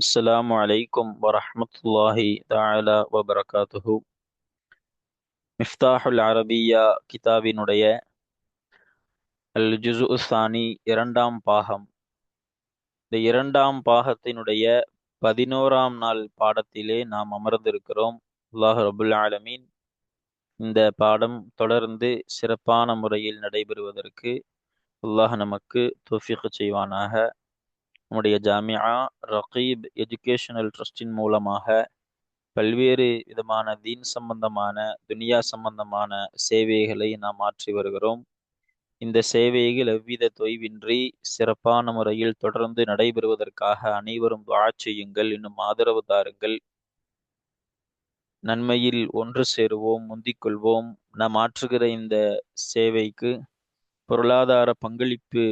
அஸ்ஸலாமு அலைக்கும் வரஹ்மத்துல்லாஹி தஆலா வபரகாத்துஹு. மிஃப்தாஹுல் அரபியா கிதாபினுடைய அல் ஜுஸ்உ ஸானி இரண்டாம் பாகம். இந்த இரண்டாம் பாகத்தினுடைய 11ஆம் நாள் பாடத்திலே நாம் அமர்ந்திருக்கிறோம். அல்லாஹ் ரபுல் ஆலமீன் இந்த பாடம் தொடர்ந்து சிறப்பான முறையில் நடைபெறுவதற்கு அல்லாஹ் நமக்கு தௌஃபீக் செய்வானாக. நம்முடைய ஜாமிஆ ரகீப் எஜுகேஷனல் ட்ரஸ்டின் மூலமாக பல்வேறு விதமான தீன் சம்பந்தமான துனியா சம்பந்தமான சேவைகளை நாம் ஆற்றி வருகிறோம். இந்த சேவைகள் எவ்வித தொய்வின்றி சிறப்பான முறையில் தொடர்ந்து நடைபெறுவதற்காக அனைவரும் துஆ செய்யுங்கள், இன்னும் ஆதரவு தாருங்கள். நன்மையில் ஒன்று சேருவோம், முந்திக்கொள்வோம். நாம் ஆற்றுகிற இந்த சேவைக்கு பொருளாதார பங்களிப்பு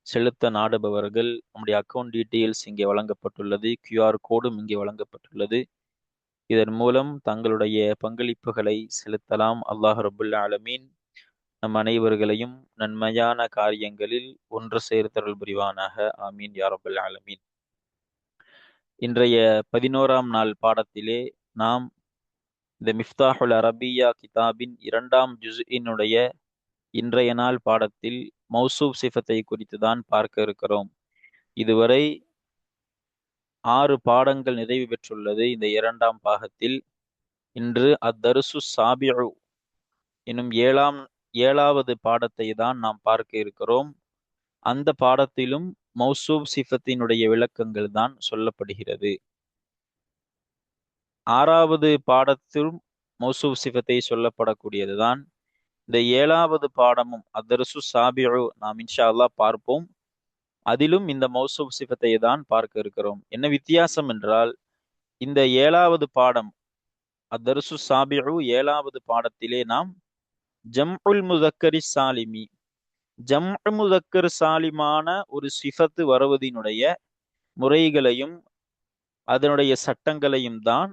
செலுத்த நாடுபவர்கள் நம்முடைய அக்கௌண்ட் டீட்டெயில்ஸ் இங்கே வழங்கப்பட்டுள்ளது, QR கோடும் இங்கே வழங்கப்பட்டுள்ளது. இதன் மூலம் தங்களுடைய பங்களிப்புகளை செலுத்தலாம். அல்லாஹ் ரபுல் ஆலமீன் நம் அனைவர்களையும் நன்மையான காரியங்களில் ஒன்று சேர்த்தருள் புரிவானாக. ஆமீன் யா ரபுல் ஆலமீன். இன்றைய 11ஆம் நாள் பாடத்திலே நாம் இந்த மிஃப்தாஹுல் அரபியா கிதாபின் இரண்டாம் ஜுஸ்இனுடைய இன்றைய நாள் பாடத்தில் மௌசூப் சிஃபத்தை குறித்து தான் பார்க்க இருக்கிறோம். இதுவரை 6 பாடங்கள் நிறைவு பெற்றுள்ளது இந்த இரண்டாம் பாகத்தில். இன்று அத்தருசு சாபிஉ எனும் ஏழாவது பாடத்தை தான் நாம் பார்க்க இருக்கிறோம். அந்த பாடத்திலும் மௌசூப் சிஃபத்தினுடைய விளக்கங்கள் தான் சொல்லப்படுகிறது. 6வது பாடத்திலும் மௌசூப் சிஃபத்தை சொல்லப்படக்கூடியதுதான். இந்த 7வது பாடமும் அத்தருசு சாபிஉ நாம் இன்ஷா அல்லாஹ் பார்ப்போம். அதிலும் இந்த மௌசூப் சிஃபத்தை தான் பார்க்க இருக்கிறோம். என்ன வித்தியாசம் என்றால், இந்த 7வது பாடம் அத்தருசு சாபிஉ 7வது பாடத்திலே நாம் ஜம்உல் முதக்கரி சாலிமி, ஜம்உ முதக்கர் சாலிமான ஒரு சிஃபத்து வருவதினுடைய முறைகளையும் அதனுடைய சட்டங்களையும் தான்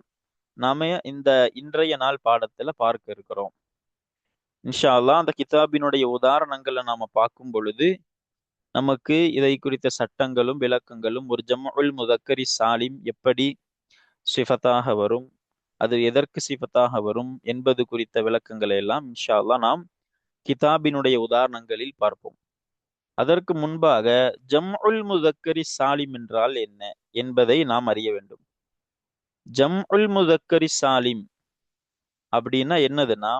நாம இந்த இன்றைய நாள் பாடத்துல பார்க்க இருக்கிறோம். இன்ஷா அல்லாஹ் அந்த கிதாபினுடைய உதாரணங்களை நாம பார்க்கும் பொழுது நமக்கு இதை குறித்த சட்டங்களும் விளக்கங்களும், ஒரு ஜம்உல் முதக்கரி சாலிம் எப்படி சிஃபத்தாக வரும், அது எதற்கு சிஃபத்தாக வரும் என்பது குறித்த விளக்கங்களை எல்லாம் இன்ஷா அல்லாஹ் நாம் கிதாபினுடைய உதாரணங்களில் பார்ப்போம். அதற்கு முன்பாக ஜம்உல் முதக்கரி சாலிம் என்றால் என்ன என்பதை நாம் அறிய வேண்டும். ஜம்உல் முதக்கரி சாலிம் அப்படின்னா என்னதுன்னா,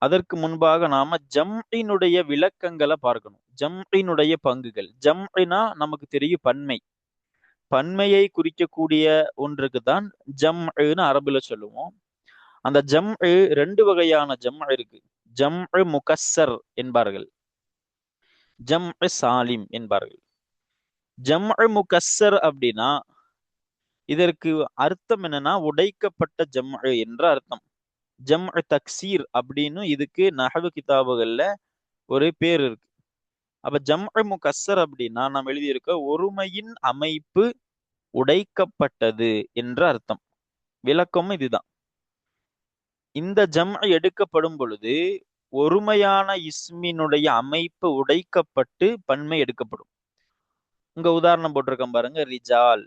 அதற்கு முன்பாக நாம ஜம்இனுடைய விளக்கங்களை பார்க்கணும். ஜம்இனுடைய பங்குகள். ஜம்இனா நமக்கு தெரியும் பன்மை. பன்மையை குறிக்கக்கூடிய ஒன்றுக்கு தான் ஜம்உன்னு அரபுல சொல்லுவோம். அந்த ஜம்உ 2 வகையான ஜம்உ இருக்கு. ஜம்உ முகஸ்ஸர் என்பார்கள், ஜம்உ சாலிம் என்பார்கள். ஜம்உ முகஸ்ஸர் அப்படின்னா இதற்கு அர்த்தம் என்னன்னா உடைக்கப்பட்ட ஜம்உ என்ற அர்த்தம். ஜம்உ தக்சீர் அப்படின்னு இதுக்கு நஹவு கிதாபுகள்ல ஒரு பேர் இருக்கு. அப்ப ஜம்உ முகஸ்ஸர் அப்படின்னா நாம் எழுதியிருக்க ஒருமையின் அமைப்பு உடைக்கப்பட்டது என்ற அர்த்தம். விளக்கமும் இதுதான். இந்த ஜம்உ எடுக்கப்படும் பொழுது ஒருமையான இஸ்மினுடைய அமைப்பு உடைக்கப்பட்டு பன்மை எடுக்கப்படும். உங்க உதாரணம் போட்டிருக்கேன் பாருங்க, ரிஜால்.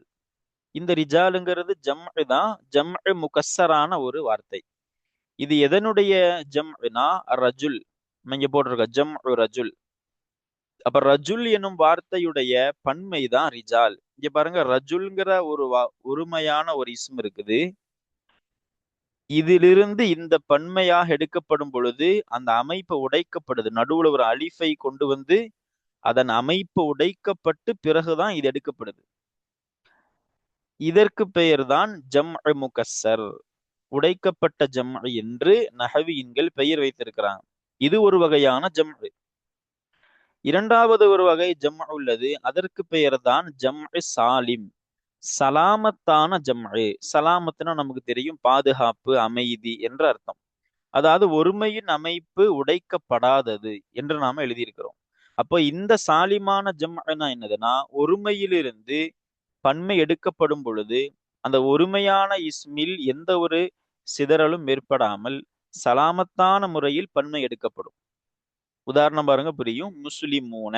இந்த ரிஜாலுங்கிறது ஜம்உ தான், ஜம்உ முகஸ்ஸரான ஒரு வார்த்தை. இது எதனுடைய ஜம்உனா ரஜுல். இங்க போட்டிருக்க ஜம்உ ரஜுல். அப்ப ரஜுல் எனும் வார்த்தையுடைய பன்மை தான் ரிஜால். இங்க பாருங்க, ரஜுல்ங்கிற ஒரு ஒருமையான ஒரு இஸ்ம் இருக்குது. இதிலிருந்து இந்த பன்மையாக எடுக்கப்படும் பொழுது அந்த அமைப்பு உடைக்கப்படுது. நடுவுல ஒரு அலிஃபை கொண்டு வந்து அதன் அமைப்பு உடைக்கப்பட்டு பிறகுதான் இது எடுக்கப்படுது. இதற்கு பெயர் தான் ஜம்உ முகஸ்ஸர், உடைக்கப்பட்ட ஜம்உ என்று நஹவியின்கள் பெயர் வைத்திருக்கிறாங்க. இது ஒரு வகையான ஜம்உ. இரண்டாவது ஒரு வகை ஜம்உ உள்ளது. அதற்கு பெயர் தான் ஜம்உ சாலிம், சலாமத்தான ஜம்உ. சலாமத்துனா நமக்கு தெரியும் பாதுகாப்பு, அமைதி என்ற அர்த்தம். அதாவது ஒருமையின் அமைப்பு உடைக்கப்படாதது என்று நாம எழுதியிருக்கிறோம். அப்போ இந்த சாலிமான ஜம்உனா என்னதுன்னா, ஒருமையிலிருந்து பன்மை எடுக்கப்படும் பொழுது அந்த ஒருமையான இஸ்மில் எந்த ஒரு சிதறலும் ஏற்படாமல் சலாமத்தான முறையில் பன்மை எடுக்கப்படும். உதாரணம் பாருங்க, புரியும். முஸ்லிமூன,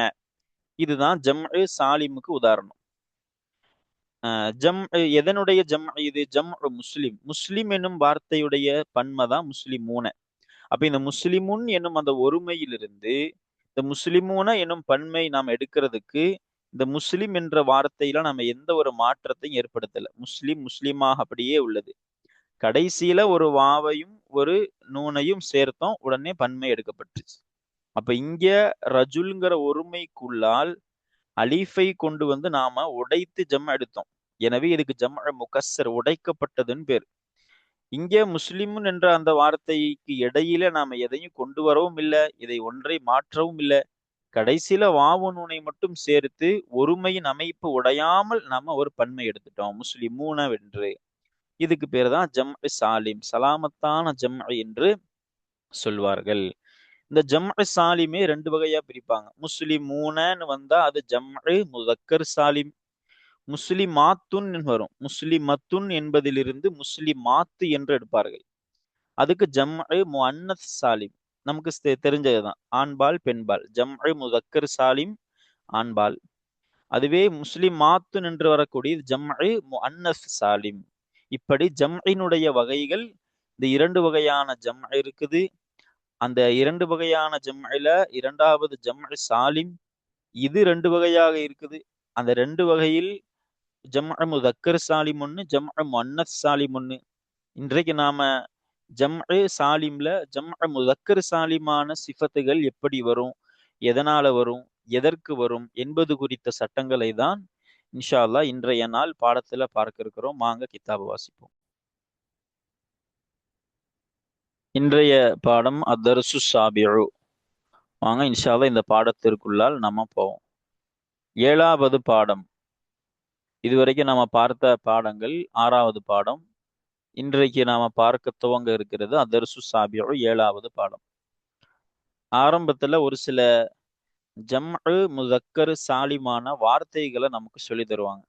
இதுதான் ஜம்உ சாலிமுக்கு உதாரணம். ஜம் எதனுடைய ஜம் இது ஜம் முஸ்லிம். முஸ்லிம் என்னும் வார்த்தையுடைய பன்மைதான் முஸ்லிமூன. அப்ப இந்த முஸ்லிமுன் என்னும் அந்த ஒருமையிலிருந்து இந்த முஸ்லிமூன என்னும் பன்மை நாம் எடுக்கிறதுக்கு இந்த முஸ்லிம் என்ற வார்த்தையில நம்ம எந்த ஒரு மாற்றத்தையும் ஏற்படுத்தல. முஸ்லிம் முஸ்லிமாக அப்படியே உள்ளது. கடைசியில ஒரு வாவையும் ஒரு நூனையும் சேர்த்தோம், உடனே பன்மை எடுக்கப்பட்டுச்சு. அப்ப இங்க ரஜுல்ங்கிற ஒருமைக்குள்ளால் அலீஃபை கொண்டு வந்து நாம உடைத்து ஜம் எடுத்தோம். எனவே இதுக்கு ஜம் முகஸ்ஸர், உடைக்கப்பட்டதுன்னு பேர். இங்கே முஸ்லிமுன் என்ற அந்த வார்த்தைக்கு இடையில நாம எதையும் கொண்டு வரவும் இல்லை, இதை ஒன்றை மாற்றவும் இல்லை. கடைசியில வாவு நூனை மட்டும் சேர்த்து ஒருமையின் அமைப்பு உடையாமல் நாம ஒரு பன்மை எடுத்துட்டோம், முஸ்லிமூன வென்று. இதுக்கு பேர் தான் ஜம் சாலிம், சலாமத்தான ஜம் என்று சொல்வார்கள். இந்த ஜம் சாலிமே ரெண்டு வகையா பிரிப்பாங்க. முஸ்லிமூனன்னு வந்தா அது ஜம் முதக்கர் சாலிம். முஸ்லிமாத்துன் வரும். முஸ்லிமத்துன் என்பதிலிருந்து முஸ்லிமாத்து என்று எடுப்பார்கள். அதுக்கு ஜம் முஅன்னஸ் சாலிம், நமக்கு தெரிஞ்சதுதான், ஆண்பால் பெண்பால். ஜம் முதக்கர் சாலிம் ஆண்பால். அதுவே முஸ்லிமாத்துன் என்று வரக்கூடிய ஜம் முஅன்னஸ் சாலிம். இப்படி ஜம்இனுடைய வகைகள் இந்த இரண்டு வகையான ஜம் இருக்குது. அந்த இரண்டு வகையான ஜம்இல இரண்டாவது ஜம் சாலிம், இது ரெண்டு வகையாக இருக்குது. அந்த ரெண்டு வகையில் ஜம் முதக்கர் சாலிம் ஒன்று, ஜம் முஅன்னஸ் சாலிம் ஒன்று. இன்றைக்கு நாம ஜம் சாலிம்ல ஜம் முதக்கர் சாலிமான சிஃபத்துகள் எப்படி வரும், எதனால வரும், எதற்கு வரும் என்பது குறித்த சட்டங்களை தான் இன்ஷா அல்லாஹ் இன்றைய நாள் பாடத்துல பார்க்க இருக்கிறோம். வாங்க கிதாபு வாசிப்போம். இன்றைய பாடம் அத்தர்சு சாபிஉ. வாங்க இன்ஷா அல்லாஹ் இந்த பாடத்திற்குள்ளால் நம்ம போவோம். 7வது பாடம். இதுவரைக்கும் நாம பார்த்த பாடங்கள் 6வது பாடம். இன்றைக்கு நாம பார்க்க துவங்க இருக்கிறது அத்தர்சு சாபிஉ, 7வது பாடம். ஆரம்பத்துல ஒரு சில ஜம் முதக்கர் சாலிமான வார்த்தைகளை நமக்கு சொல்லி தருவாங்க.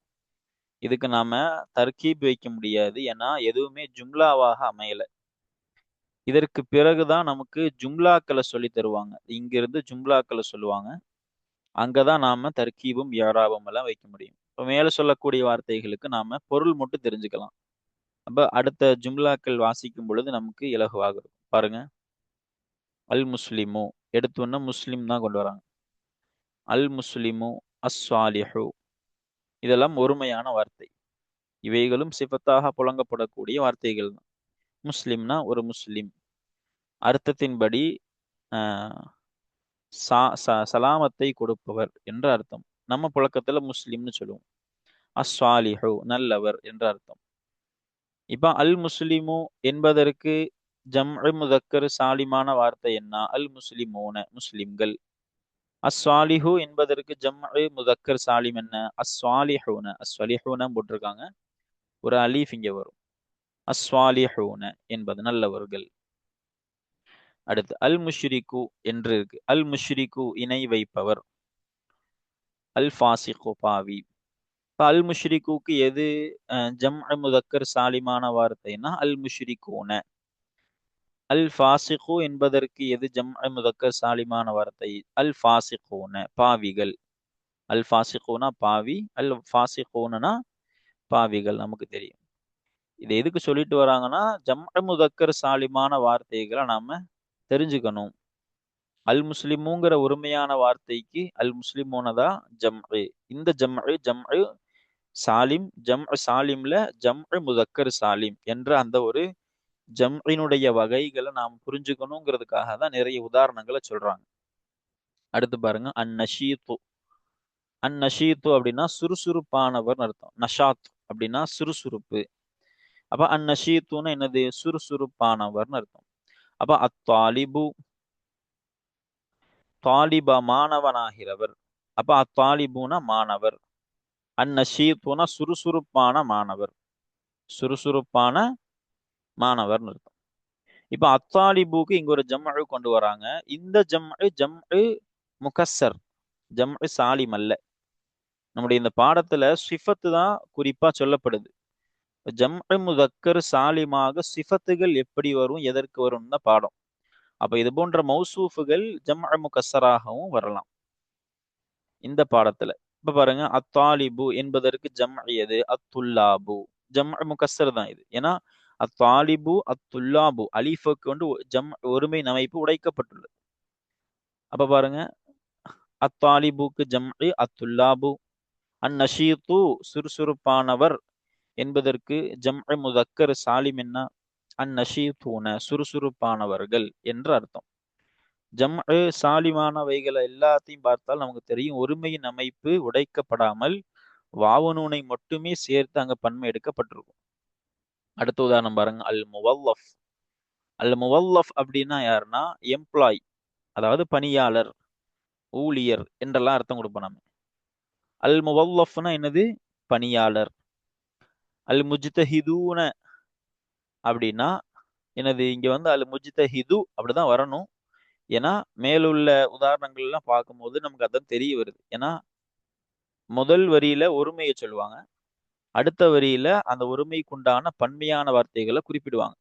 இதுக்கு நாம தர்கீப் வைக்க முடியாது, ஏன்னா எதுவுமே ஜும்லாவாக அமையல. இதற்கு பிறகுதான் நமக்கு ஜும்லாக்களை சொல்லி தருவாங்க. இங்கிருந்து ஜும்லாக்களை சொல்லுவாங்க, அங்கதான் நாம தர்கீபும் யாராபும் எல்லாம் வைக்க முடியும். இப்போ மேல சொல்லக்கூடிய வார்த்தைகளுக்கு நாம பொருள் மட்டும் தெரிஞ்சுக்கலாம். அப்ப அடுத்த ஜும்லாக்கள் வாசிக்கும் பொழுது நமக்கு இலகுவாக இருக்கும். பாருங்க, அல் முஸ்லிமு எடுத்தோன்னா முஸ்லிம் தான் கொண்டு வராங்க. அல் முஸ்லிமு அஸ்ஸாலிஹு, இதெல்லாம் ஒருமையான வார்த்தை. இவைகளும் சிஃபத்தாக புழங்கப்படக்கூடிய வார்த்தைகள் தான். முஸ்லிம்னா ஒரு முஸ்லிம், அர்த்தத்தின்படி சலாமத்தை கொடுப்பவர் என்ற அர்த்தம். நம்ம புழக்கத்துல முஸ்லிம்னு சொல்லுவோம். அஸ்ஸாலிஹு நல்லவர் என்ற அர்த்தம். இப்ப அல் முஸ்லிமு என்பதற்கு ஜம் முதக்கர் சாலிமான வார்த்தை என்ன? அல் முஸ்லிமூன முஸ்லிம்கள். அஸ்ஸாலிஹு என்பதற்கு ஜம் முதக்கர் சாலிம் என்ன? அஸ்ஸாலிஹூன. அஸ்ஸாலிஹூன போட்டிருக்காங்க, ஒரு அலீஃப் இங்க வரும். அஸ்ஸாலிஹூன என்பது நல்லவர்கள். அடுத்து அல் முஷ்ரிகு என்று இருக்கு. அல் முஷ்ரிகு இணை வைப்பவர். அல் ஃபாசிகு பாவி. அல் முஷ்ரிகுக்கு எது ஜம் முதக்கர் சாலிமான வார்த்தைன்னா அல் முஷ்ரிகூன. அல் ஃபாசிகு என்பதற்கு எது ஜம் முதக்கர் சாலிமான வார்த்தை? அல் ஃபாசிகூன பாவிகள். அல் ஃபாசிகூனா பாவி, அல் ஃபாசிகூனா பாவிகள். நமக்கு தெரியும். இது எதுக்கு சொல்லிட்டு வராங்கன்னா ஜம் முதக்கர் சாலிமான வார்த்தைகளை நாம தெரிஞ்சுக்கணும். அல் முஸ்லிமுங்கிற உரிமையான வார்த்தைக்கு அல் முஸ்லிமூனதா ஜம். இந்த ஜம் ஜம் சாலிம், ஜம் சாலிம்ல ஜம் முதக்கர் சாலிம் என்ற அந்த ஒரு ஜம்இனுடைய வகைகளை நாம் புரிஞ்சுக்கணுங்கிறதுக்காக தான் நிறைய உதாரணங்களை சொல்றாங்க. அடுத்து பாருங்க, அந்நஷீத்து. அந்நஷீத்து அப்படின்னா சுறுசுறுப்பானவர் அர்த்தம். நஷாத் அப்படின்னா சுறுசுறுப்பு. அப்ப அந்நஷீத்துன்னு என்னது? சுறுசுறுப்பானவர்னு அர்த்தம். அப்ப அத்தாலிபு, தாலிபா மாணவனாகிறவர். அப்ப அத்தாலிபுனா மாணவர், அந்நஷீத்துனா சுறுசுறுப்பான மாணவர், சுறுசுறுப்பான மாணவர்னு அர்த்தம். இப்ப அத்தாலிபுக்கு இங்க ஒரு ஜம்அ கொண்டு வராங்க. இந்த ஜம்அ முகஸ்ஸர், ஜம்அ சாலிம் அல்ல. நம்முடைய இந்த பாடத்துல சிஃபத்து தான் குறிப்பா சொல்லப்படுது. ஜம்அ முதக்கர் சாலிமாக சிஃபத்துகள் எப்படி வரும், எதற்கு வரும் தான் பாடம். அப்ப இது போன்ற மௌசூஃபுகள் ஜம்அ முகஸ்ஸராகவும் வரலாம் இந்த பாடத்துல. இப்ப பாருங்க, அத்தாலிபு என்பதற்கு ஜம்இயது அத்துல்லாபு. முகஸ்ஸர் தான் இது. ஏன்னா அத்தாலிபு அத்துல்லாபு அலிஃபுக்கு வந்து ஒருமை அமைப்பு உடைக்கப்பட்டுள்ளது. அப்ப பாருங்க, அத்தாலிபுக்கு ஜம்இ அத்துல்லாபு. அந்நஷீத்து சுறுசுறுப்பானவர் என்பதற்கு ஜம்இ முதக்கர் சாலிம் என்ன? அந்நஷீத்தூன சுறுசுறுப்பானவர்கள் என்று அர்த்தம். ஜம்இ சாலிமானவைகளை எல்லாத்தையும் பார்த்தால் நமக்கு தெரியும், ஒருமையின் அமைப்பு உடைக்கப்படாமல் வாவனூனை மட்டுமே சேர்த்து அங்க பன்மை எடுக்கப்பட்டிருக்கும். அடுத்த உதாரணம் பாருங்க, அல் முவல்லஃப். அல் முவல்லஃப் அப்படின்னா யாருன்னா எம்ப்ளாய், அதாவது பணியாளர், ஊழியர் என்றெல்லாம் அர்த்தம் கொடுப்போம் நம்ம. அல் முவல்லஃப்னா என்னது? பணியாளர். அல் முஜ்தஹிதூன அப்படின்னா என்னது? இங்க வந்து அல் முஜ்தஹிது அப்படிதான் வரணும். ஏன்னா மேலுள்ள உதாரணங்கள் எல்லாம் பார்க்கும்போது நமக்கு அதான் தெரிய வருது. ஏன்னா முதல் வரியில ஒருமையை சொல்லுவாங்க, அடுத்த வரியில அந்த ஒருமைக்குண்டான பன்மையான வார்த்தைகளை குறிப்பிடுவாங்க.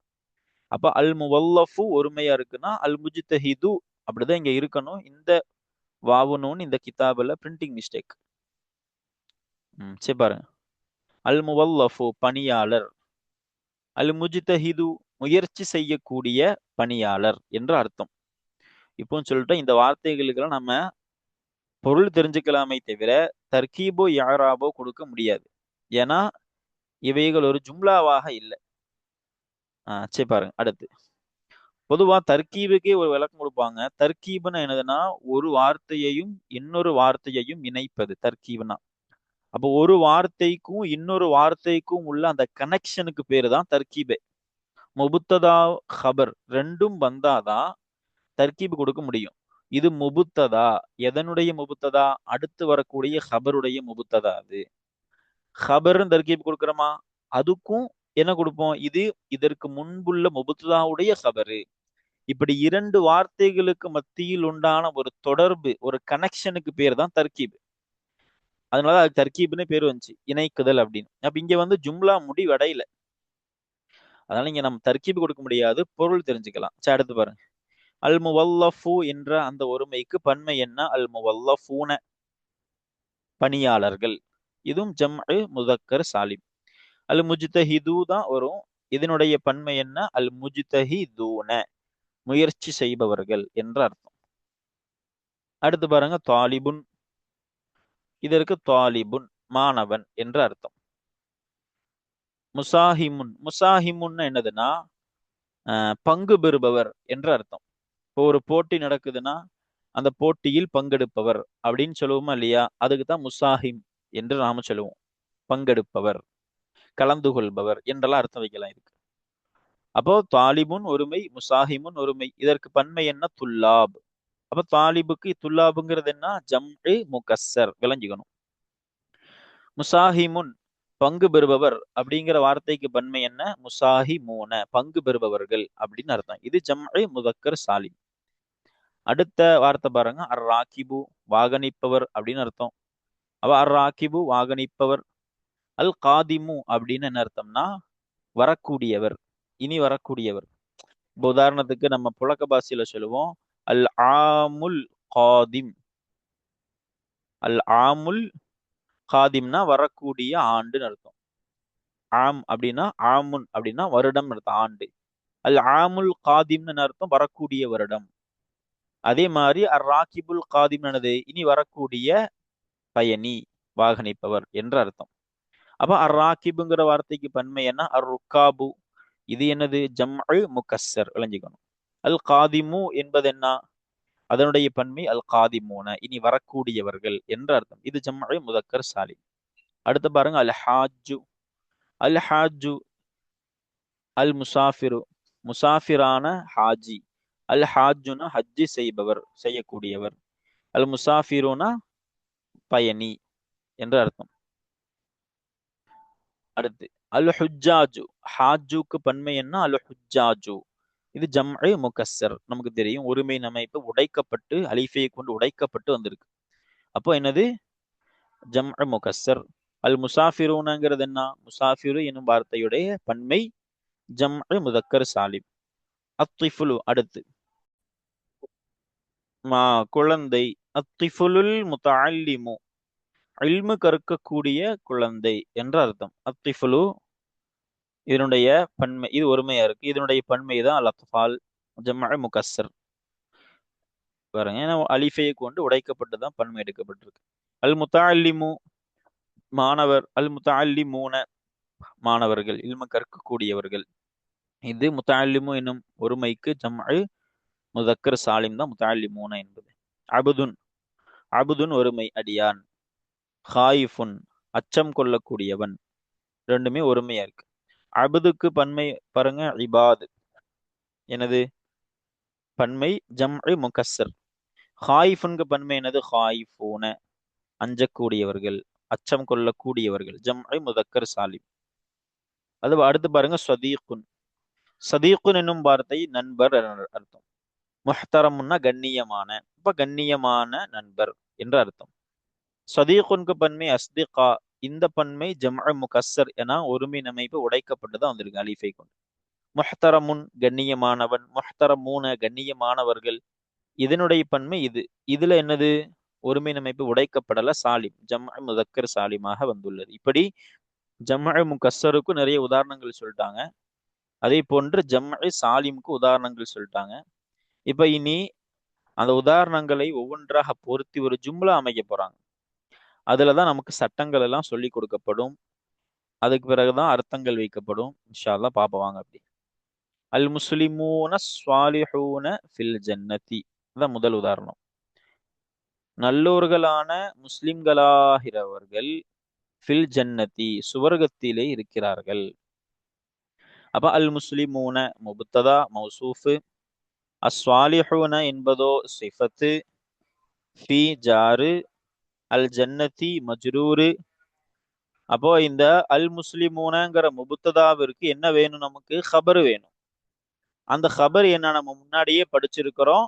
அப்ப அல் முவல்லஃபு ஒருமையா இருக்குன்னா அல் முஜ்தஹிது அப்படிதான் இங்க இருக்கணும். இந்த வாவுனூன் இந்த கிதாபுல பிரிண்டிங் மிஸ்டேக். சரி பாருங்க, அல் முவல்லஃபு பணியாளர், அல் முஜ்தஹிது முயற்சி செய்யக்கூடிய பணியாளர் என்று அர்த்தம். இப்போ சொல்லிட்டு இந்த வார்த்தைகளுக்கெல்லாம் நம்ம பொருள் தெரிஞ்சுக்கலாமே தவிர தர்கீபோ யாராபோ கொடுக்க முடியாது. ஏன்னா இவைகள் ஒரு ஜும்லாவாக இல்லை. சரி பாருங்க, அடுத்து பொதுவா தர்கீபுக்கே ஒரு விளக்கம் கொடுப்பாங்க. தர்கீபுன்னா என்னதுன்னா ஒரு வார்த்தையையும் இன்னொரு வார்த்தையையும் இணைப்பது தர்கீபுனா. அப்போ ஒரு வார்த்தைக்கும் இன்னொரு வார்த்தைக்கும் உள்ள அந்த கனெக்ஷனுக்கு பேரு தான் தர்கீபே. முபுத்ததா ஹபர் ரெண்டும் வந்தாதான் தர்கீபு கொடுக்க முடியும். இது முபுத்ததா, எதனுடைய முபுத்ததா? அடுத்து வரக்கூடிய ஹபருடைய முபுத்ததா. அது ஹபர்னு தர்கீபு கொடுக்குறோமா, அதுக்கும் என்ன கொடுப்போம்? இது இதற்கு முன்புள்ள முபுத்ததாவுடைய ஹபரு. இப்படி இரண்டு வார்த்தைகளுக்கு மத்தியில் உண்டான ஒரு தொடர்பு, ஒரு கனெக்ஷனுக்கு பேர் தான் தர்கீப். அதனால அது தர்கீப்னு பேர் வந்துச்சு, இணைக்குதல் அப்படின்னு. அப்ப இங்க வந்து ஜும்லா முடிவடையில, அதனால இங்க நம்ம தர்கீப் கொடுக்க முடியாது, பொருள் தெரிஞ்சுக்கலாம். சரி, அடுத்து பாருங்க, அல் முவல்லஃபு என்ற அந்த ஒருமைக்கு பன்மை என்ன? அல் முவல்லஃபூன பணியாளர்கள். இதுவும் ஜம்உ முதக்கர் சாலிம். அல் முஜ்தஹிது தான் வரும். இதனுடைய பன்மை என்ன? அல் முஜ்தஹிதூன முயற்சி செய்பவர்கள் என்ற அர்த்தம். அடுத்து பாருங்க, தாலிபுன். இதற்கு தாலிபுன் மாணவன் என்ற அர்த்தம். முசாஹிமுன், முசாஹிமுன் என்னதுன்னா பங்கு பெறுபவர் என்ற அர்த்தம். இப்போ ஒரு போட்டி நடக்குதுன்னா அந்த போட்டியில் பங்கெடுப்பவர் அப்படின்னு சொல்லுவோமா இல்லையா? அதுக்கு தான் முசாஹிம் என்று நாம சொல்லுவோம். பங்கெடுப்பவர், கலந்து கொள்பவர் என்றெல்லாம் அர்த்தம் வைக்கலாம் இதுக்கு. அப்போ தாலிபுன் ஒருமை, முசாஹிமுன் ஒருமை. இதற்கு பன்மை என்ன? துல்லாப். அப்ப தாலிபுக்கு துல்லாபுங்கிறது என்ன? ஜம்இ முகஸ்ஸர், விளங்கிக்கணும். முசாஹிமுன் பங்கு பெறுபவர் அப்படிங்கிற வார்த்தைக்கு பன்மை என்ன? முசாஹிமூன பங்கு பெறுபவர்கள் அப்படின்னு அர்த்தம். இது ஜம்இ முதக்கர் சாலிம். அடுத்த வார்த்தை பாருங்க, அர் ராக்கிபு வாகனிப்பவர் அப்படின்னு அர்த்தம். அப்ப அர் ராக்கிபு வாகனிப்பவர். அல் காதிமு அப்படின்னு என்ன அர்த்தம்னா வரக்கூடியவர், இனி வரக்கூடியவர். இப்போ உதாரணத்துக்கு நம்ம புழக்க பாஷையில சொல்லுவோம் அல் ஆமுல் காதிம். அல் ஆமுல் காதிம்னா வரக்கூடிய ஆண்டுன்னு அர்த்தம். ஆம் அப்படின்னா ஆமுன் அப்படின்னா வருடம் அர்த்தம், ஆண்டு. அல் ஆமுல் காதிம்னு அர்த்தம் வரக்கூடிய வருடம். அதே மாதிரி அர் ராக்கிபுல் காதிம் என்னது? இனி வரக்கூடிய பயணி, வாகனிப்பவர் என்ற அர்த்தம். அப்ப அர் ராக்கிபுங்கிற வார்த்தைக்கு பன்மை என்ன? அர் ருக்காபு. இது என்னது? ஜம்உ முகஸ்ஸர், விளங்கிக்கணும். அல் காதிமு என்பது என்ன? அதனுடைய பன்மை அல் காதிமூன இனி வரக்கூடியவர்கள் என்ற அர்த்தம். இது ஜம்உ முதக்கர் சாலிம். அடுத்து பாருங்க, அல் ஹாஜு. அல் ஹாஜு அல் முசாஃபிரு முசாஃபிரான ஹாஜி. அல் ஹாஜுனா ஹஜ்ஜி செய்பவர், செய்யக்கூடியவர். அல் முசாஃபிருனா பயணி என்ற அர்த்தம். அடுத்து அல் ஹுஜ்ஜாஜு. ஹாஜுக்கு பன்மை என்ன? அல் ஹுஜ்ஜாஜு. இது ஜம்உ முகஸ்ஸர். நமக்கு தெரியும் ஒருமை அமைப்பு உடைக்கப்பட்டு அலிஃபை கொண்டு உடைக்கப்பட்டு வந்திருக்கு. அப்போ என்னது? ஜம்உ முகஸ்ஸர். அல் முசாஃபிருனங்கிறது என்ன? முசாஃபிரு எனும் வார்த்தையுடைய பன்மை ஜம்உ முதக்கர் சாலிம். அத்திஃபுலு அடுத்து குழந்தை. அத்திஃபுலுல் முத்தஅல்லிமு இல்மு கற்கக்கூடிய குழந்தை என்ற அர்த்தம். அத்திஃபுலு இதனுடைய பன்மை, இது ஒருமையா இருக்கு. இதனுடைய பன்மை தான் அல் அத்ஃபால் ஜம்அ முகஸ்ஸர். பாருங்க, ஏன்னா அலிஃபையை கொண்டு உடைக்கப்பட்டு தான் பன்மை எடுக்கப்பட்டிருக்கு. அல் முத்தஅல்லிமு மாணவர், அல் முத்தஅல்லிமூன மாணவர்கள், இல்மு கற்கக்கூடியவர்கள். இது முத்தஅல்லிமு என்னும் ஒருமைக்கு ஜம்அ முதக்கர் சாலிம் தான் முத்தஅல்லிமூன என்பது. அபுதுன், அபுதுன் ஒருமை அடியான். ஹாயிஃபுன் அச்சம் கொள்ளக்கூடியவன். ரெண்டுமே ஒருமையா இருக்கு. அபுதுக்கு பன்மை பாருங்க இபாத், எனது பன்மை ஜம்அ முகஸ்ஸர். ஹாயிஃபுன்க்கு பன்மை என்னது ஹாயிஃபூன அஞ்சக்கூடியவர்கள், அச்சம் கொள்ளக்கூடியவர்கள், ஜம்அ முதக்கர் சாலிம். அது அடுத்து பாருங்க சதீக்குன். சதீக்குன் என்னும் வார்த்தை நண்பர் அர்த்தம். முஹ்தரம்னா கண்ணியமான, இப்ப கண்ணியமான நண்பர் என்ற அர்த்தம். சதீக்குன்க்கு பன்மை அஸ்திகா, இந்த பன்மை ஜம்அ முகஸ்ஸர் என ஒருமை அமைப்பு உடைக்கப்பட்டுதான் வந்திருக்கு அலிஃபை கொண்டு. முஹ்தரமுன் கண்ணியமானவன், முஹ்தரமூன கண்ணியமானவர்கள், இதனுடைய பன்மை இது. இதுல என்னது ஒருமை அமைப்பு உடைக்கப்படல, சாலிம் ஜம்அ முதக்கர் சாலிமாக வந்துள்ளது. இப்படி ஜம்அ முகஸ்ஸருக்கு நிறைய உதாரணங்கள் சொல்லிட்டாங்க. அதே போன்று ஜம்அ சாலிமுக்கு உதாரணங்கள் சொல்லிட்டாங்க. இப்ப இனி அந்த உதாரணங்களை ஒவ்வொன்றாக பொருத்தி ஒரு ஜும்லா அமைக்க போறாங்க. அதுலதான் நமக்கு சட்டங்கள் எல்லாம் சொல்லி கொடுக்கப்படும். அதுக்கு பிறகுதான் அர்த்தங்கள் வைக்கப்படும். இன்ஷா அல்லாஹ் பாப்பவாங்க. அப்படி அல் முஸ்லிமூன ஸ்வாலிஹூன ஃபில் ஜன்னதி, இதான் முதல் உதாரணம். நல்லோர்களான முஸ்லிம்களாகிறவர்கள் ஃபில் ஜன்னதி சுவர்க்கத்திலே இருக்கிறார்கள். அப்ப அல் முஸ்லிமூன முப்ததா மௌசூஃபு, அஸ்வாலிஹூன என்பதோ சிஃபத்து, ஃபி ஜாரு, அல் ஜன்னதி மஜ்ரூரு. அப்போ இந்த அல் முஸ்லிமூனங்கிற முபுத்ததாவிற்கு என்ன வேணும்? நமக்கு ஹபர் வேணும். அந்த ஹபர் என்ன நம்ம முன்னாடியே படிச்சிருக்கிறோம்.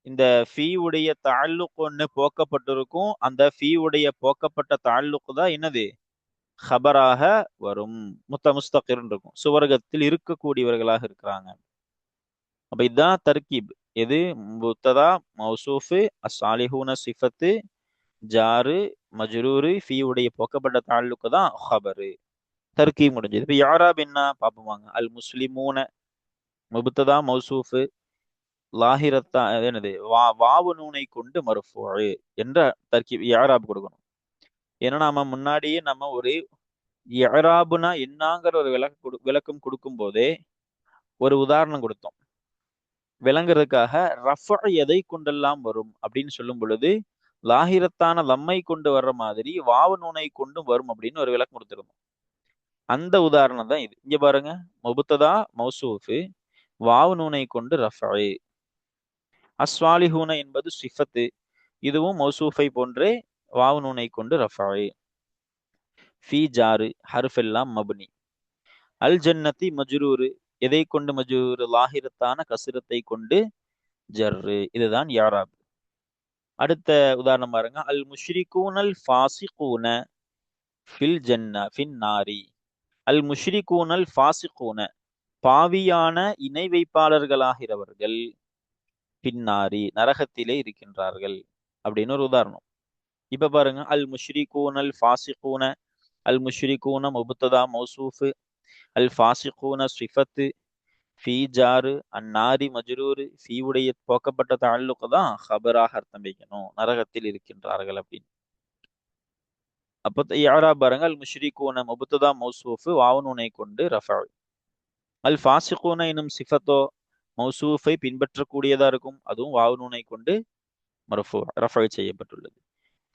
இந்த ஃபீ உடைய தஅல்லுக் ஒன்று போக்கப்பட்டிருக்கும். அந்த ஃபீ உடைய போக்கப்பட்ட தஅல்லுக் தான் என்னது? ஹபராக வரும். முஸ்தகிர் இருக்கும், சுவர்க்கத்தில் இருக்கக்கூடியவர்களாக இருக்கிறாங்க. அப்ப இதுதான் தர்கீப். எது? முப்ததா மௌசூஃபு, அஸ்ஸாலிஹூன சிஃபத்து, ஜாரு மஜ்ரூரு, ஃபீ உடைய போக்கப்பட்ட தஅல்லுக் தான் ஹபரு. தர்கீப் முடிஞ்சது. இப்ப யாராப் என்ன பாப்போமாங்க. அல் முஸ்லிமூன முப்ததா மௌசூஃபு, லாஹிரத்தா என்னது? வாவு நூனை கொண்டு மர்ஃபூ என்ற தர்கீப் யாராப் கொடுக்கணும். ஏன்னா நாம முன்னாடியே நம்ம ஒரு இஅராபுனா என்னங்கிற ஒரு விளக்கம் கொடுக்கும் போதே ஒரு உதாரணம் கொடுத்தோம். விளங்குறதுக்காக ரஃப எதை கொண்டெல்லாம் வரும் அப்படின்னு சொல்லும் பொழுது லாஹிரத்தான லம்மை கொண்டு வர்ற மாதிரி வாவு நூனை கொண்டும் வரும் அப்படின்னு ஒரு விளக்கம் கொடுத்திருந்தோம். அந்த உதாரணம் தான் இது. இங்க பாருங்க, முபுத்ததா மௌசூஃபு, வாவு நூனை கொண்டு ரஃப. அஸ்வாலிஹூன என்பது சிஃபத்து, இதுவும் மௌசூஃபை போன்றே வாவு நூனை கொண்டு ரஃப. ஃபீ ஜாரு ஹர்ஃப் எல்லாம் மப்னி. அல் ஜன்னதி மஜ்ரூரு, எதை கொண்டு மஜ்ரூர்? லாஹிரத்தான கஸ்ரத்தை கொண்டு ஜர்ரு. இதுதான் யாராப். அடுத்த உதாரணம் பாருங்க. அல் முஷ்ரிகூனல் ஃபாசிகூன ஃபில் ஜன்னா ஃபின் நாரி. அல் முஷ்ரிகூனல் ஃபாசிகூன பாவியான இணை வைப்பாளர்களாகிறவர்கள் பின்னாரி நரகத்திலே இருக்கின்றார்கள் அப்படின்னு ஒரு உதாரணம். இப்ப பாருங்க, அல் முஷ்ரிகூனல் ஃபாசிகூன, அல் முஷ்ரிகூன முப்ததா மௌசூஃபு, அல் ஃபாசிகூன சிஃபத்து, ஃபீ ஜாரு, அந்நாரி மஜ்ரூரு, ஃபீ உடைய போக்கப்பட்ட தஅல்லுக் தான் ஹபராக அர்த்தம் வைக்கணும், நரகத்தில் இருக்கின்றார்கள் அப்படின்னு. அப்போ இஅராப் பாருங்க, அல் முஷ்ரிகூன முப்ததா மௌசூஃபு வாவு நூனை கொண்டு ரஃப. அல் ஃபாசிகூன எனும் சிஃபத்தோ மௌசூஃபை பின்பற்றக்கூடியதா இருக்கும், அதுவும் வாவு நூனை கொண்டு மர்ஃபூ ரஃப செய்யப்பட்டுள்ளது.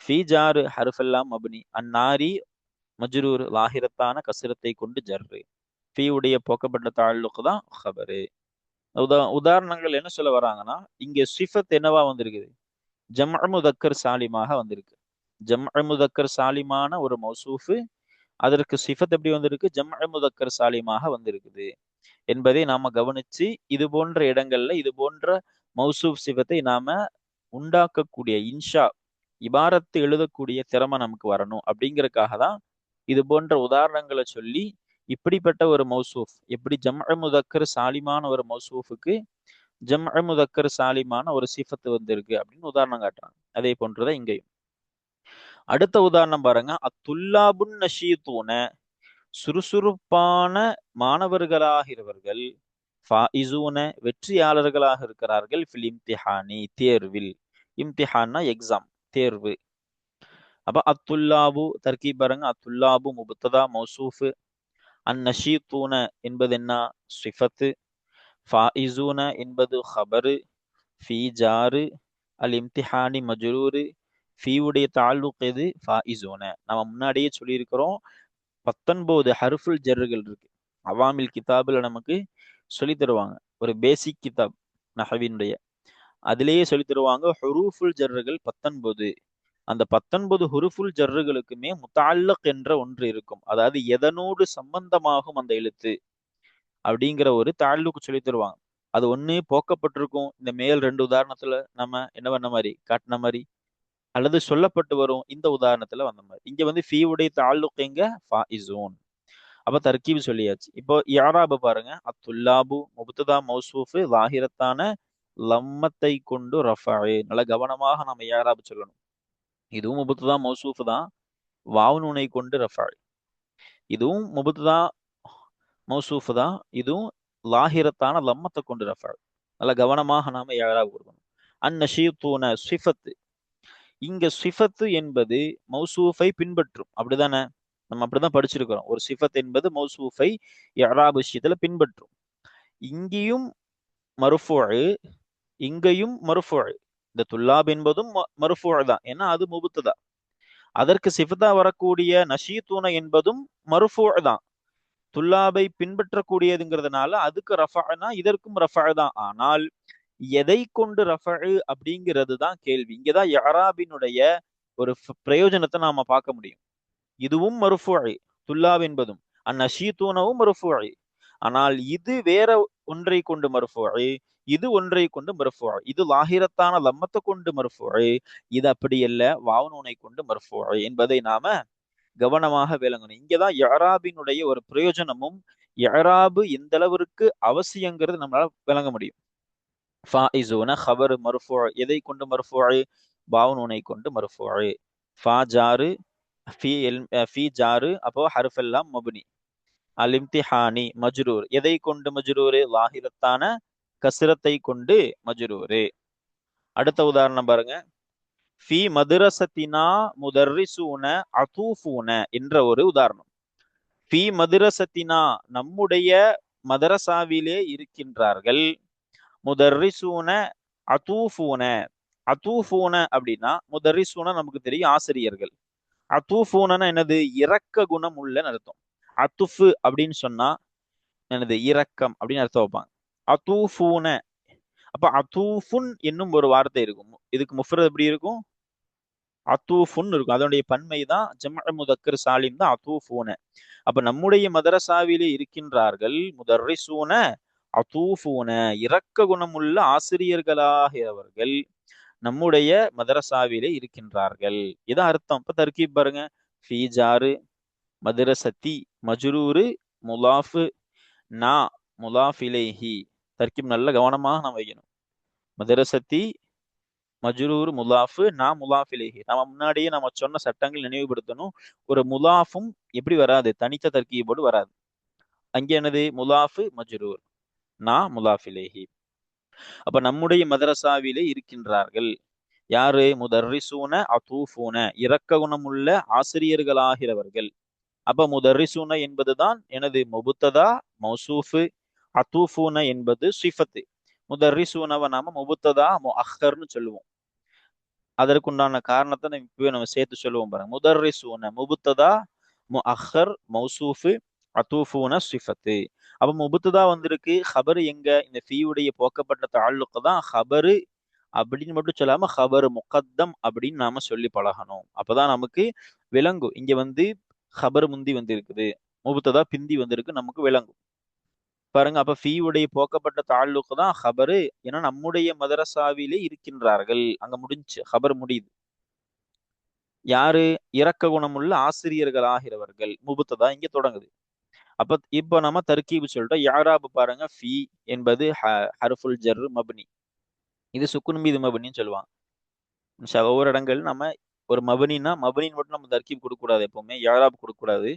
ஃபீ ஜாரு ஹர்ஃபெல்லாம் மப்னி, அந்நாரி மஜ்ரூர் லாஹிரத்தான கஸ்ரத்தை கொண்டு ஜர்ரு, ஃபீ உடைய போக்கப்பட்ட தஅல்லுக் தான் ஹபரு. உதாரணங்கள் என்ன சொல்ல வராங்கன்னா, இங்க சிஃபத் என்னவா வந்திருக்குது? ஜம்அ முதக்கர் சாலிமாக வந்திருக்கு. ஜம்அ முதக்கர் சாலிமான ஒரு மௌசூஃபு, அதற்கு சிஃபத் எப்படி வந்திருக்கு? ஜம்அ முதக்கர் சாலிமாக வந்திருக்குது என்பதை நாம கவனிச்சு, இது போன்ற இடங்கள்ல இது போன்ற மௌசூஃப் சிஃபத்தை நாம உண்டாக்கக்கூடிய இன்ஷா இபாரத்து எழுதக்கூடிய திறமை நமக்கு வரணும். அப்படிங்கறதுக்காக தான் இது போன்ற உதாரணங்களை சொல்லி, இப்படிப்பட்ட ஒரு மௌசூஃப் எப்படி ஜம்அ முதக்கர் சாலிமான ஒரு மௌசூஃபுக்கு ஜம்அ முதக்கர் சாலிமான ஒரு சிஃபத்து வந்திருக்கு அப்படின்னு உதாரணம் காட்டுறாங்க. அதே போன்றுதான் இங்கேயும் அடுத்த உதாரணம் பாருங்க, அத்துல்லாபுன் நஷீதூன, சுறுசுறுப்பான மாணவர்களாகிறவர்கள், ஃபாயிசூன, வெற்றியாளர்களாக இருக்கிறார்கள், ஃபில் இம்திஹானி, தேர்வில். இம்திஹான்னா எக்ஸாம், தேர்வு. அப்ப அத்துல்லாபு தர்கீப் பாருங்க, அத்துல்லாபு முபத்ததா மௌசூஃபு, அந்நஷீதூன என்பது என்ன, சிஃபத்து, ஃபாயிசூன என்பது ஹபரு, ஃபீ ஜாரு, அல் இம்திஹானி மஜ்ரூரு, ஃபீவுடைய தாலுக் எது, ஃபாயிசூன. நம்ம முன்னாடியே சொல்லியிருக்கிறோம், 19 ஹர்ஃபுல் ஜர்ருகள் இருக்கு. அவாமில் கிதாபுல நமக்கு சொல்லி தருவாங்க, ஒரு பேசிக் கிதாப் நஹவினுடைய, அதிலேயே சொல்லி தருவாங்க ஹுரூஃபுல் ஜர்ருகள் 19. அந்த 19 ஹுருஃபுல் ஜர்ருகளுக்குமே முத்தஅல்லக் என்ற ஒன்று இருக்கும். அதாவது எதனோடு சம்பந்தமாகும் அந்த எழுத்து அப்படிங்கிற ஒரு தாலுக்கு சொல்லி தருவாங்க. அது ஒண்ணு போக்கப்பட்டிருக்கும், இந்த மேல் 2 உதாரணத்துல நம்ம என்ன பண்ண மாதிரி காட்டின மாதிரி, அல்லது சொல்லப்பட்டு வரும் இந்த உதாரணத்துல வந்த மாதிரி. இங்க வந்து ஃபீவுடைய தாலுக் எங்க, ஃபாயிசூன். அப்ப தர்கீப் சொல்லியாச்சு. இப்போ இஆராப பாருங்க, அத்துல்லாபு முப்ததா மௌசூஃபு லாஹிரத்தான லம்மத்தை கொண்டு ரஃபஅ. நல்ல கவனமாக நம்ம இஆராப் சொல்லணும். இதுவும் முப்ததா மௌசூஃப் தான், வாவு நூனை கொண்டு ரஃபஅ. இதுவும் முப்ததா மௌசூஃப் தான், இதுவும் லாஹிரத்தான லம்மத்தை கொண்டு ரஃபஅ. நல்ல கவனமாக நாம இஆராப் கொடுக்கணும். அந்நஷீதூன சிஃபத்து, இங்க சிஃபத்து என்பது மௌசூஃபை பின்பற்றும், அப்படிதானே? நம்ம அப்படிதான் படிச்சிருக்கிறோம். ஒரு சிஃபத் என்பது மௌசூஃபை இஅராப் விஷயத்துல பின்பற்றும். இங்கேயும் மர்ஃபூஉ, இங்கேயும் மர்ஃபூஉ. இந்த துல்லாப் என்பதும் மர்ஃபூஉ தான், ஏன்னா அது முபத்ததா. அதற்கு சிஃபத்தா வரக்கூடிய நஷீதூன என்பதும் மர்ஃபூஉ தான், துல்லாபை பின்பற்றக்கூடியதுங்கிறதுனால அதுக்கு ரஃபஅனா இதற்கும் ரஃபஅ தான். ஆனால் எதை கொண்டு ரஃபஅ அப்படிங்கிறது தான் கேள்வி. இங்கதான் இஅராபினுடைய ஒரு பிரயோஜனத்தை நாம பார்க்க முடியும். இதுவும் மர்ஃபூஉ, துல்லாப் என்பதும், அந்நஷீதூனவும் மர்ஃபூஉ. ஆனால் இது வேற ஒன்றை கொண்டு மர்ஃபூஉ, இது ஒன்றை கொண்டு மர்ஃபூஉ. இது லாஹிரத்தான லம்மத்தை கொண்டு மர்ஃபூஉ, இது அப்படி அல்ல, வாவு நூனை கொண்டு மர்ஃபூஉ என்பதை நாம கவனமாக விளங்கணும். இங்கதான் இஅராபினுடைய ஒரு பிரயோஜனமும், இஅராபு எந்த அளவிற்கு அவசியங்கிறது நம்மளால விளங்க முடியும். ஃபாயிசூன ஹபர் மர்ஃபூஉ, எதை கொண்டு மர்ஃபூஉ, வாவு நூனை கொண்டு மர்ஃபூஉ. ஃபா ஜாரு, ஃபீ ஜாரு, அப்போ ஹர்ஃப் எல்லாம் மப்னி. அல் இம்திஹானி மஜ்ரூர், எதை கொண்டு மஜ்ரூர், லாஹிரத்தான கஸ்ரத்தை கொண்டு மஜ்ரூர். அடுத்த உதாரணம் பாருங்க, ஃபீ மதுரசத்தினா முதர்ரிசூன அதூஃபூன என்ற ஒரு உதாரணம். ஃபீ மதுரசத்தினா, நம்முடைய மதரசாவிலே இருக்கின்றார்கள், முதர்ரிசூன அதூஃபூன. அதூஃபூன அப்படின்னா, முதர்ரிசூன நமக்கு தெரியும் ஆசிரியர்கள், அதூஃபூனா என்னது, இரக்க குணம் உள்ள அர்த்தம். அத்துஃபு அப்படின்னு சொன்னா என்னது, இரக்கம் அப்படின்னு அர்த்தம் வைப்பாங்க. அதூஃபூன, அப்ப அதூஃபுன் என்னும் ஒரு வார்த்தை இருக்கும். இதுக்கு முஃப்ரத் எப்படி இருக்கும், அதூஃபுன் இருக்கும். அதனுடைய பன்மை தான் ஜம்அ முதக்கர் சாலிம் தான் அதூஃபூன. அப்ப நம்முடைய மதரசாவிலே இருக்கின்றார்கள் முதர்ரிசூன அதூஃபூன, இரக்க குணமுள்ள ஆசிரியர்களாகிறவர்கள் நம்முடைய மதரசாவிலே இருக்கின்றார்கள். இதான் அர்த்தம். இப்ப தர்கீப் பாருங்க, ஃபீ ஜாரு, மதரசத்தி மஜ்ரூரு, முலாஃபு, நா முலாஃப் இலைஹி. தர்கீப் நல்ல கவனமாக நம்ம வைக்கணும். மதரசத்தி மஜ்ரூர் முலாஃபு, நா முலாஃப் இலைஹி. நம்ம முன்னாடியே நம்ம சொன்ன சட்டங்கள் நினைவுபடுத்தணும். ஒரு முலாஃபும் எப்படி வராது, தனித்த தர்கீபோடு வராது. அங்கே என்னது, முலாஃபு மஜ்ரூர், நா முலாஃப் இலைஹி. அப்ப நம்முடைய மதரசாவிலே இருக்கின்றார்கள் யாரு, முதர்ரிசூன அதூஃபூன, இரக்க குணமுள்ள ஆசிரியர்களாகிறவர்கள். அப்ப முதர்ரிசூன என்பதுதான் எனது முபத்ததா மௌசூஃபு, அதூஃபூன என்பது சிஃபத்து. முதர்ரிசூனவை நாம முபத்ததா முஅக்கர்னு சொல்லுவோம். அதற்குண்டான காரணத்தை இப்பவே நம்ம சேர்த்து சொல்லுவோம் பாருங்க. முதர்ரிசூன முபத்ததா முஅக்கர் மௌசூஃபு, அதூஃபூன சிஃபத்து. அப்ப முபத்ததா வந்திருக்கு, ஹபர் எங்க, இந்த ஃபீவுடைய போக்கப்பட்ட தாலுக்கு தான் ஹபரு அப்படின்னு மட்டும் சொல்லாம ஹபர் முகத்தம் அப்படின்னு நாம சொல்லி பழகணும். அப்பதான் நமக்கு விளங்கும். இங்க வந்து ஹபர் முந்தி வந்திருக்குது, முபத்ததா பிந்தி வந்திருக்கு, நமக்கு விளங்கும் பாருங்க. அப்ப ஃபீவுடைய போக்கப்பட்ட தாலுக்கு தான் ஹபரு, ஏன்னா நம்முடைய மதரசாவிலே இருக்கின்றார்கள், அங்க முடிஞ்சு ஹபர் முடியுது. யாரு, இரக்க குணமுள்ள ஆசிரியர்கள் ஆகிறவர்கள், முபத்ததா இங்க தொடங்குது. அப்ப இப்ப நம்ம தர்கீபு சொல்லிட்டோம். யாராபு பாருங்க, ஃபீ என்பது ஹர்ஃபுல் ஜர் மப்னி, இது சுக்குன் மீது மப்னின்னு சொல்லுவாங்க. ஒவ்வொரு இடங்கள் நம்ம ஒரு மபனின்னா மபனின்னு மட்டும் நம்ம தர்க்கீப் கொடுக்கக்கூடாது, எப்பவுமே யாராப் கொடுக்கக்கூடாது.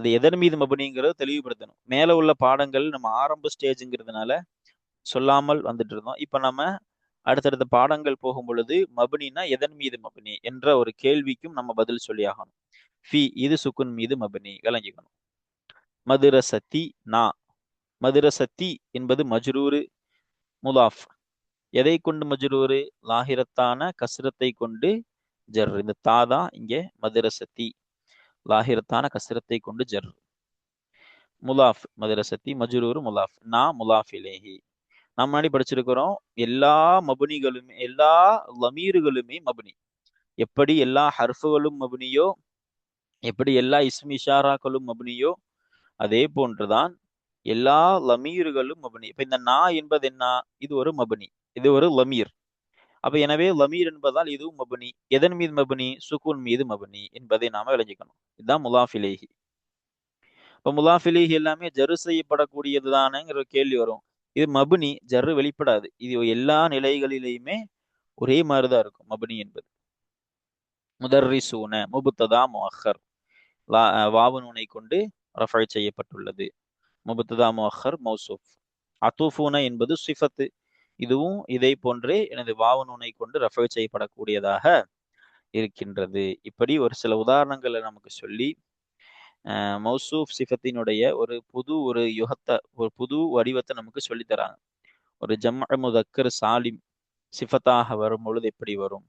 அது எதன் மீது மபனிங்கிறத தெளிவுபடுத்தணும். மேல உள்ள பாடங்கள் நம்ம ஆரம்ப ஸ்டேஜுங்கிறதுனால சொல்லாமல் வந்துட்டு இருந்தோம். இப்ப நம்ம அடுத்தடுத்த பாடங்கள் போகும் பொழுது மபனினா எதன் மீது மபனி என்ற ஒரு கேள்விக்கும் நம்ம பதில் சொல்லி ஆகணும். ஃபி இது சுக்குன் மீது மபனி, விளங்கிக்கணும். மதுரசத்தி நா, மதுரசத்தி என்பது மஜ்ரூரு முலாஃப். எதை கொண்டு மஜ்ரூரு? லாஹிரத்தான கஸ்ரத்தை கொண்டு ஜர். இந்த தா தான் இங்கே மதுரசத்தி, லாஹிரத்தான கஸ்ரத்தை கொண்டு ஜர். முலாஃப் மதுரசத்தி மஜ்ரூரு முலாஃப், நா முலாஃப் இலேஹி. நம்ம முன்னாடி படிச்சிருக்கிறோம், எல்லா மபுனிகளுமே எல்லா லமீர்களுமே மபுனி. எப்படி எல்லா ஹர்ஃபுகளும் மபுனியோ, எப்படி எல்லா இஸ்மி இஷாராக்களும் மபுனியோ, அதே போன்றுதான் எல்லா லமீர்களும் மபுனி. இப்ப இந்த நா என்பது என்ன? இது ஒரு மபுனி, இது ஒரு லமீர். அப்ப எனவே லமீர் என்பதால் இதுவும் மபுனி. எதன் மீது மபுனி? சுக்கூன் மீது மபுனி என்பதை நாம விளங்கிக்கணும். இதுதான் முலாஃபிலேஹி. இப்ப முலாஃபிலேஹி எல்லாமே ஜரு செய்யப்படக்கூடியது தானேங்கிற கேள்வி வரும். இது மபுனி, ஜர்ரு வெளிப்படாது. இது எல்லா நிலைகளிலேயுமே ஒரே மாதிரிதான் இருக்கும் மபுனி என்பது. முதர்ரிசூன முபுத்ததா முஅக்கர், வாவு நூனை கொண்டு ரஃபை செய்யப்பட்டுள்ளது. முபுத்ததா முஅக்கர் மௌசூப். அத்தூஃபூன என்பது சிஃபத்து, இதுவும் இதை போன்றே எனது வாவு நூனை கொண்டு ரஃபை செய்யப்படக்கூடியதாக இருக்கின்றது. இப்படி ஒரு சில உதாரணங்களை நமக்கு சொல்லி மௌசூப் சிஃபத்தினுடைய ஒரு புது வடிவத்தை நமக்கு சொல்லி தராங்க. ஒரு ஜம்அ முதக்கர் சாலிம் சிஃபத்தாக வரும் பொழுது எப்படி வரும்?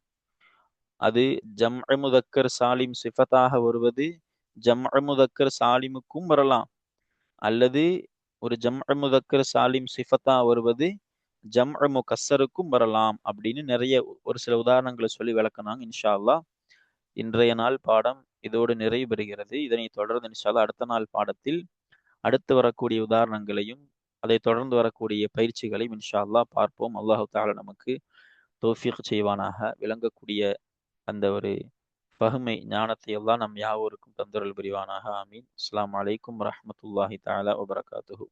அது ஜம்அ முதக்கர் சாலிம் சிஃபத்தாக வருவது ஜம்அ முதக்கர் சாலிமுக்கும் வரலாம், அல்லது ஒரு ஜம்அ முதக்கர் சாலிம் சிஃபத்தா வருவது ஜம்அ முகஸ்ஸருக்கும் வரலாம். அப்படின்னு நிறைய ஒரு சில உதாரணங்களை சொல்லி விளக்குனாங்க. இன்ஷா அல்லாஹ் இன்றைய நாள் பாடம் இதோடு நிறைவு பெறுகிறது. இதனை தொடர்ந்து இன்ஷா அல்லாஹ் அடுத்த நாள் பாடத்தில் அடுத்து வரக்கூடிய உதாரணங்களையும் அதை தொடர்ந்து வரக்கூடிய பயிற்சிகளையும் இன்ஷா அல்லாஹ் பார்ப்போம். அல்லாஹு தஆலா நமக்கு தௌஃபீக் செய்வானாக. விளங்கக்கூடிய அந்த ஒரு பகுமை ஞானத்தை எல்லாம் நம் யாவருக்கும் தந்தருள் புரிவானாக. ஆமீன். அஸ்ஸலாமு அலைக்கும் வரஹ்மத்துல்லாஹி தஆலா வபரகாத்துஹு.